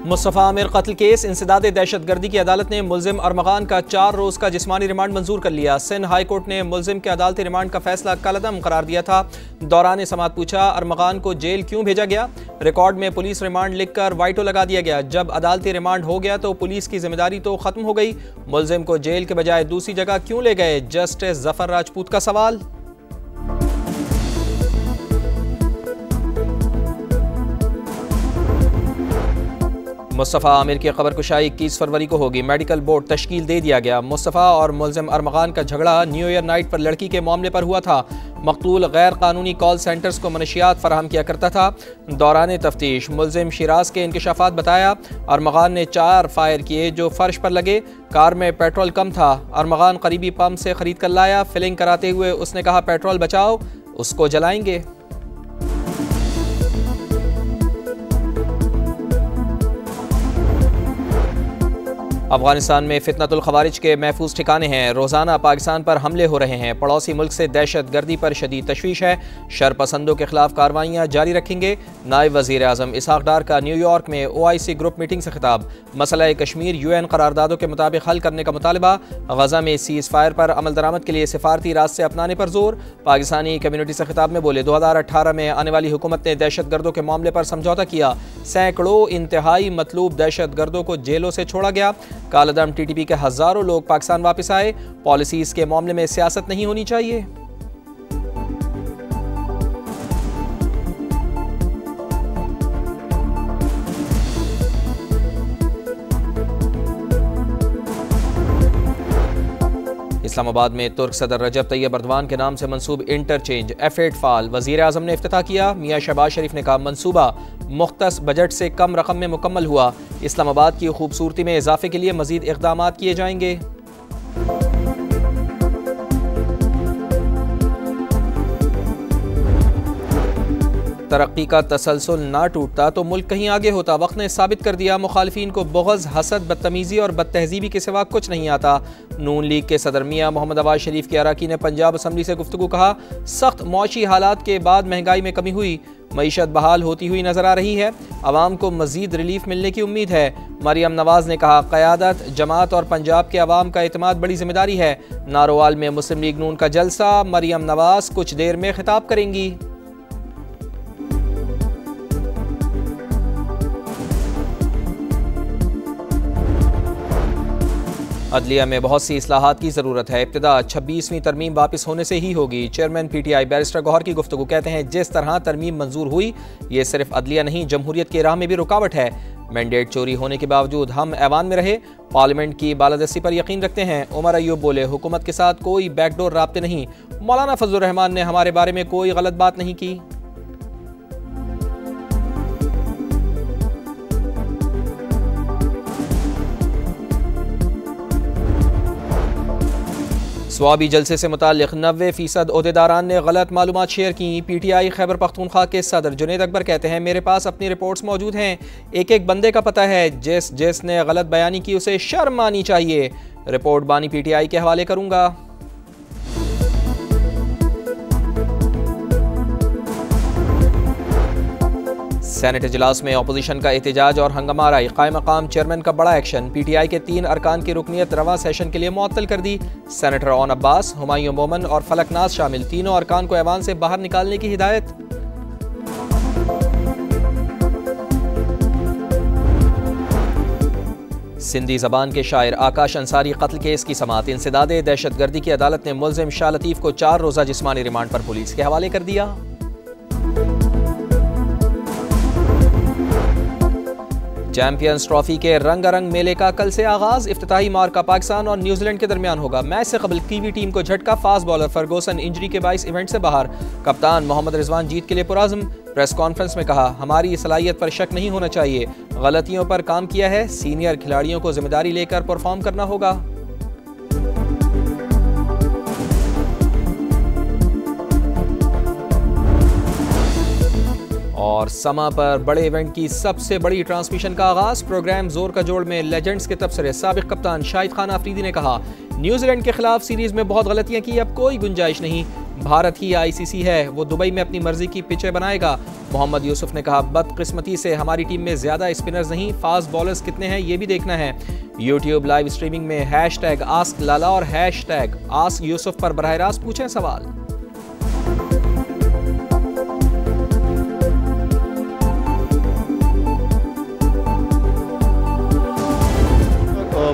मुस्तफ़ा आमिर कत्ल केस इंसदाद दहशतगर्दी की अदालत ने मुल्जिम अरमगान का 4 रोज़ का जिस्मानी रिमांड मंजूर कर लिया। सिंध हाई कोर्ट ने मुल्जिम के अदालती रिमांड का फैसला कलअदम करार दिया था। दौरान समाअत पूछा, अरमगान को जेल क्यों भेजा गया? रिकॉर्ड में पुलिस रिमांड लिखकर वाइटो लगा दिया गया। जब अदालती रिमांड हो गया तो पुलिस की जिम्मेदारी तो खत्म हो गई। मुल्जिम को जेल के बजाय दूसरी जगह क्यों ले गए? जस्टिस जफर राजपूत का सवाल। मुस्तफ़ा आमिर की कब्र कुशाई 21 फरवरी को होगी। मेडिकल बोर्ड तश्कील दे दिया गया। मुस्तफ़ा और मुल्जिम अरमगान का झगड़ा न्यू ईयर नाइट पर लड़की के मामले पर हुआ था। मकतूल गैर कानूनी कॉल सेंटर्स को मनशियात फराहम किया करता था। दौरान तफ्तीश मुल्जिम शिराज के इंकशाफात बताया। अरमगान ने 4 फायर किए जो फर्श पर लगे। कार में पेट्रोल कम था। अरमगान करीबी पंप से खरीद कर लाया। फिलिंग कराते हुए उसने कहा, पेट्रोल बचाओ, उसको जलाएंगे। अफगानिस्तान में फितनतुल खवारिज के महफूज ठिकाने हैं। रोज़ाना पाकिस्तान पर हमले हो रहे हैं। पड़ोसी मुल्क से दहशत गर्दी पर शदीद तशवीश है। शरपसंदों के खिलाफ कार्रवाइयाँ जारी रखेंगे। नायब वज़ीर आज़म इसहाक डार का न्यूयॉर्क में OIC ग्रुप मीटिंग से खिताब। मसला कश्मीर UN करारदादों के मुताबिक हल करने का मुतालबा। गजा में सीज़ फायर पर अमल दरामद के लिए सिफारती रास्ते अपनाने पर जोर। पाकिस्तानी कम्यूनिटी से खिताब में बोले, 2018 में आने वाली हुकूमत ने दहशत गर्दों के मामले पर समझौता किया। सैकड़ों इंतहाई मतलूब दहशत गर्दों को जेलों से छोड़ा गया। कालअदम TTP के हजारों लोग पाकिस्तान वापस आए। पॉलिसीज के मामले में सियासत नहीं होनी चाहिए। इस्लामाबाद में तुर्क सदर रजब तैयब अर्दवान के नाम से मंसूब इंटरचेंज F8 फाल वज़ीर आज़म ने इफ्तिताह किया। मियां शहबाज शरीफ ने कहा, मंसूबा मुख्तस बजट से कम रकम में मुकम्मल हुआ। इस्लामाबाद की खूबसूरती में इजाफे के लिए मजीद इक़दामात किए जाएंगे। तरक्की का तसलसल ना टूटता तो मुल्क कहीं आगे होता। वक्त ने साबित कर दिया, मुखालिफिन को बुग़्ज़, हसद, बदतमीज़ी और बदतहज़ीबी के सिवा कुछ नहीं आता। नून लीग के सदर मियां मोहम्मद अवाज शरीफ के अरकान ने पंजाब असम्बली से गुफ्तगू कहा, सख्त मौशी हालात के बाद महंगाई में कमी हुई। मईशत बहाल होती हुई नजर आ रही है। अवाम को मजीद रिलीफ मिलने की उम्मीद है। मरियम नवाज ने कहा, क़यादत, जमात और पंजाब के अवाम का एतमाद बड़ी जिम्मेदारी है। नारोवाल में मुस्लिम लीग नून का जलसा। मरियम नवाज कुछ देर में खिताब करेंगी। अदलिया में बहुत सी इस्लाहात की ज़रूरत है। इब्तिदा 26वीं तरमीम वापस होने से ही होगी। चेयरमैन PTI बैरिस्टर गौहर की गुफ्तगू। कहते हैं, जिस तरह तरमीम मंजूर हुई, ये सिर्फ अदलिया नहीं, जमहूरियत की राह में भी रुकावट है। मैंडेट चोरी होने के बावजूद हम ऐवान में रहे। पार्लियामेंट की बालादस्ती पर यकीन रखते हैं। उमर अयूब बोले, हुकूमत के साथ कोई बैकडोर राब्ते नहीं। मौलाना फजलुर रहमान ने हमारे बारे में कोई गलत बात नहीं की। स्वाबी जलसे से मुताल्लिक़ 90% ओहदेदारान ने गलत मालूमात शेयर की। PTI खैबर पख्तूनख्वा के सदर जुनैद अकबर कहते हैं, मेरे पास अपनी रिपोर्ट्स मौजूद हैं। एक एक बंदे का पता है। जिसने गलत बयानी की उसे शर्म आनी चाहिए। रिपोर्ट बानी PTI के हवाले करूंगा। सेनेट इजलास में अपोजिशन का एहतजाज और हंगामा आई। कायम मकाम चेयरमैन का बड़ा एक्शन। PTI के 3 अरकान की रुकनीत रवा सेशन के लिए मुअत्तल कर दी। सेनेटर ओन अब्बास, हुमायूं मोमन और फलक नाज शामिल। तीनों अरकान को ऐवान से बाहर निकालने की हिदायत। सिंधी जबान के शायर आकाश अंसारी कत्ल केस की समाअत। इंसदाद दहशतगर्दी की अदालत ने मुल्जिम शाह लतीफ़ को 4 रोज़ा जिस्मानी रिमांड पर पुलिस के हवाले कर दिया। चैंपियंस ट्रॉफी के रंगारंग मेले का कल से आगाज। इफ्तिताही मार्का पाकिस्तान और न्यूजीलैंड के दरमियान होगा। मैच से कबल कीवी टीम को झटका। फास्ट बॉलर फर्गूसन इंजरी के बाइस इवेंट से बाहर। कप्तान मोहम्मद रिजवान जीत के लिए पुराज़्म। प्रेस कॉन्फ्रेंस में कहा, हमारी सलाहियत पर शक नहीं होना चाहिए। गलतियों पर काम किया है। सीनियर खिलाड़ियों को जिम्मेदारी लेकर परफॉर्म करना होगा। और समा पर बड़े इवेंट की सबसे बड़ी ट्रांसमिशन का आगाज। प्रोग्राम जोर का जोड़ में लेजेंड्स के तबसरे। साबिक कप्तान शाहिद खान आफरीदी ने कहा, न्यूजीलैंड के खिलाफ सीरीज में बहुत गलतियां की, अब कोई गुंजाइश नहीं। भारत ही आईसीसी है, वो दुबई में अपनी मर्जी की पिचें बनाएगा। मोहम्मद यूसुफ ने कहा, बदकिस्मती से हमारी टीम में ज्यादा स्पिनर्स नहीं, फास्ट बॉलर्स कितने हैं ये भी देखना है। यूट्यूब लाइव स्ट्रीमिंग में #AskLala और #AskYusuf पर बराह रास्त पूछें सवाल।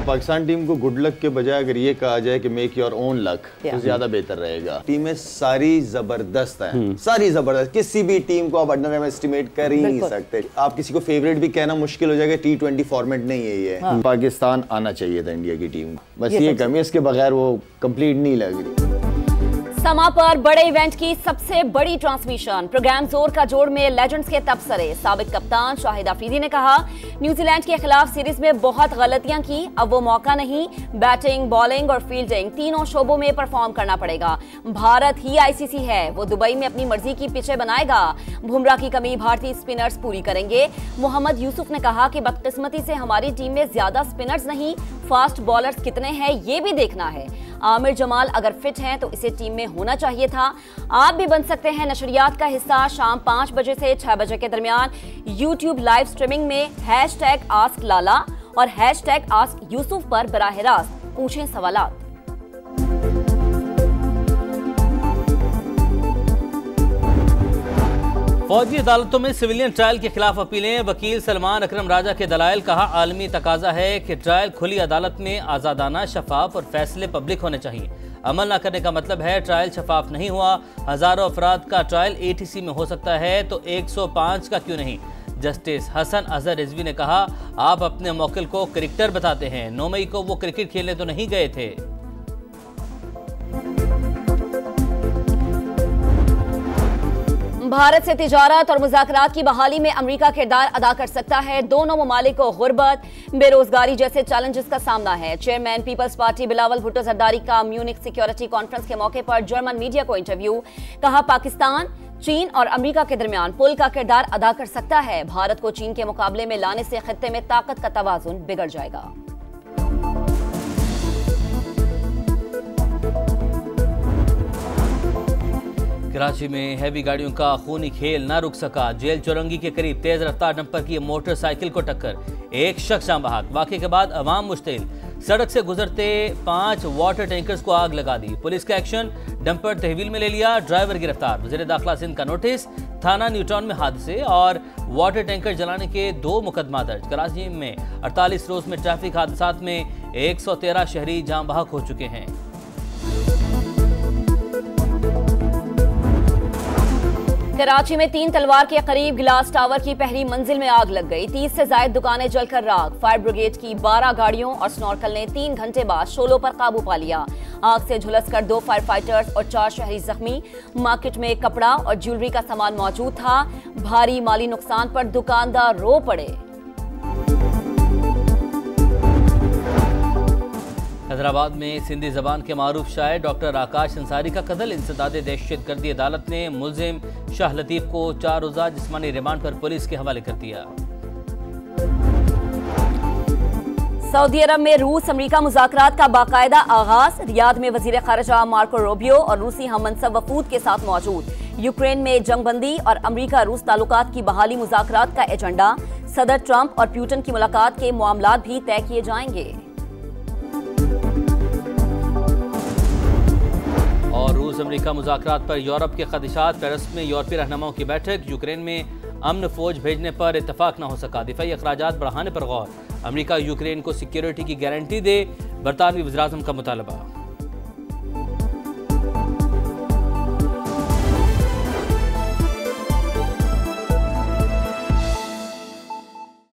पाकिस्तान टीम को गुड लक के बजाय अगर ये कहा जाए कि मेक योर ओन लक तो ज्यादा बेहतर रहेगा। टीमें सारी जबरदस्त हैं, सारी जबरदस्त, किसी भी टीम को आप अंडर एस्टिमेट कर ही नहीं सकते। आप किसी को फेवरेट भी कहना मुश्किल हो जाएगा, T20 फॉर्मेट नहीं है ये। पाकिस्तान आना चाहिए था इंडिया की टीम, बस ये कमी, इसके बगैर वो कंप्लीट नहीं लग रही। समा पर बड़े इवेंट की सबसे बड़ी ट्रांसमिशन, प्रोग्राम जोर का जोड़ में लेजेंड्स के तबसरे। साबिक कप्तान शाहिद अफरीदी ने कहा, न्यूजीलैंड के खिलाफ सीरीज में बहुत गलतियां की, अब वो मौका नहीं, बैटिंग, बॉलिंग और फील्डिंग तीनों शोबों में परफॉर्म करना पड़ेगा। भारत ही आईसीसी है, वो दुबई में अपनी मर्जी की पिचें बनाएगा। बुमराह की कमी भारतीय स्पिनर्स पूरी करेंगे। मोहम्मद यूसुफ ने कहा कि बदकिस्मती से हमारी टीम में ज्यादा स्पिनर्स नहीं, फास्ट बॉलर्स कितने हैं ये भी देखना है। आमिर जमाल अगर फिट हैं तो इसे टीम में होना चाहिए था। आप भी बन सकते हैं नशरियात का हिस्सा। शाम 5 बजे से 6 बजे के दरमियान यूट्यूब लाइव स्ट्रीमिंग में #AskLala और #AskYusuf पर बराह रास्त पूछें सवालात। फौजी अदालतों में सिविलियन ट्रायल के खिलाफ अपीलें। वकील सलमान अकरम राजा के दलाइल, कहा आलमी तकाजा है कि ट्रायल खुली अदालत में आज़ादाना, शफाफ और फैसले पब्लिक होने चाहिए। अमल न करने का मतलब है ट्रायल शफाफ नहीं हुआ। हजारों अफराद का ट्रायल ATC में हो सकता है तो 105 का क्यों नहीं। जस्टिस हसन अजहर रिजवी ने कहा, आप अपने मौकिल को क्रिकेटर बताते हैं, 9 मई को वो क्रिकेट खेलने तो नहीं गए थे। भारत से तिजारत और मुज़ाकरात की बहाली में अमेरिका किरदार अदा कर सकता है। दोनों ममालिक को गुर्बत, बेरोजगारी जैसे चैलेंजेस का सामना है। चेयरमैन पीपल्स पार्टी बिलावल भुट्टो जरदारी का म्यूनिख सिक्योरिटी कॉन्फ्रेंस के मौके पर जर्मन मीडिया को इंटरव्यू। कहा, पाकिस्तान, चीन और अमेरिका के दरमियान पुल का किरदार अदा कर सकता है। भारत को चीन के मुकाबले में लाने से खित्ते में ताकत का तवाजुन बिगड़ जाएगा। कराची में हैवी गाड़ियों का खूनी खेल ना रुक सका। जेल चौरंगी के करीब तेज रफ्तार डंपर की मोटरसाइकिल को टक्कर, एक शख्स जान बहक। वाक़े के बाद अवाम मुश्तिल, सड़क से गुजरते 5 वाटर टैंकर्स को आग लगा दी। पुलिस का एक्शन, डंपर तहवील में ले लिया, ड्राइवर गिरफ्तार। वज़ीर दाखिला सिंध का नोटिस, थाना न्यूटाउन में हादसे और वाटर टैंकर जलाने के 2 मुकदमा दर्ज। कराची में 48 रोज में ट्रैफिक हादसात में 113 शहरी जान बहक हो चुके हैं। कराची में 3 तलवार के करीब गिलास टावर की पहली मंजिल में आग लग गई। 30 से ज्यादा दुकानें जलकर राख। फायर ब्रिगेड की 12 गाड़ियों और स्नॉर्कल ने 3 घंटे बाद शोलों पर काबू पा लिया। आग से झुलसकर 2 फायर फाइटर्स और 4 शहरी जख्मी। मार्केट में कपड़ा और ज्वेलरी का सामान मौजूद था। भारी माली नुकसान पर दुकानदार रो पड़े। हैदराबाद में सिंधी जबान के मारूफ शायर डॉक्टर आकाश अंसारी का कत्ल। इंसदाद दहशतगर्दी अदालत ने मुलजिम शाह लतीफ को 4 रोज़ा जिस्मानी रिमांड पर पुलिस के हवाले कर दिया। सऊदी अरब में रूस अमेरिका मुज़ाकरात का बाकायदा आगाज। रियाद में वजीर खारजा मार्को रूबियो और रूसी हममनसब वफूद के साथ मौजूद। यूक्रेन में जंगबंदी और अमेरिका रूस ताल्लुकात की बहाली मुज़ाकरात का एजेंडा। सदर ट्रंप और प्यूटन की मुलाकात के मामलात भी तय किए जाएंगे। और रूस अमेरिका मुज़ाकरात पर यूरोप के खदशात। पेरिस में यूरोपीय रहनुमाओं की बैठक। यूक्रेन में अमन फौज भेजने पर इत्तफाक न हो सका। दिफाई अखराजात बढ़ाने पर गौर। अमेरिका यूक्रेन को सिक्योरिटी की गारंटी दे, बरतानवी वज़ीर आज़म का मुतालबा।